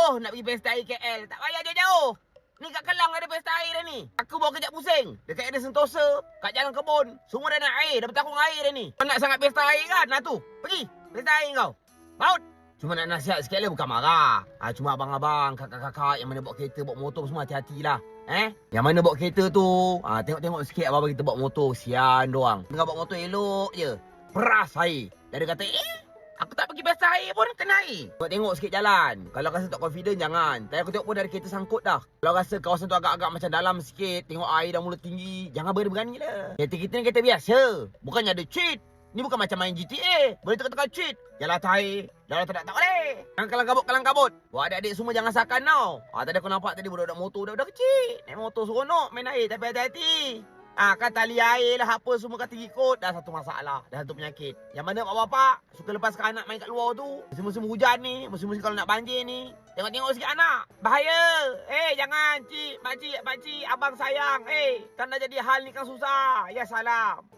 jauh nak pergi pesta air KL. Tak payah jauh-jauh. Ni kat Kelang ada pesta air dah ni. Aku bawa kejap pusing. Dekat ada Sentosa, kat Jalan Kebun. Semua dah nak air, dah bertakung air dah ni. Kau nak sangat pesta air kan? Nah tu, pergi. Pesta air kau. Baut. Cuma nak nasihat sikit lah, bukan marah. Cuma abang-abang, kakak-kakak yang mana bawa kereta, bawa motor semua hati-hatilah. Yang mana bawa kereta tu, tengok-tengok sikit abang kita bawa motor. Sian doang. Tengah bawa motor elok je. Peras air. Dia kata, aku tak pergi pesta air pun kena air. Tengok sikit jalan. Kalau rasa tak confident, jangan. Tadi aku tengok pun dari kereta sangkut dah. Kalau rasa kawasan tu agak-agak macam dalam sikit, tengok air dah mula tinggi, jangan berani-berani lah. Kereta kita ni kereta biasa. Bukannya ada cheat. Ni bukan macam main GTA. Boleh tekan-tekan cheat. Jalan atas air. Jalan tak boleh. Kalang kabut. Buat adik-adik semua jangan sakan tau. Tadi aku nampak tadi budak-budak motor dah kecil. Naik motor seronok main air, tapi hati-hati. Kan tali air lah apa semua kata ikut. Dah satu masalah. Dah satu penyakit. Yang mana bapak-bapak suka lepaskan anak main kat luar tu. Musim-musim hujan ni. Musim-musim kalau nak banjir ni. Tengok-tengok sikit anak. Bahaya. Jangan cik, pakcik, abang sayang. Kan dah jadi hal ni kan susah. Ya salam.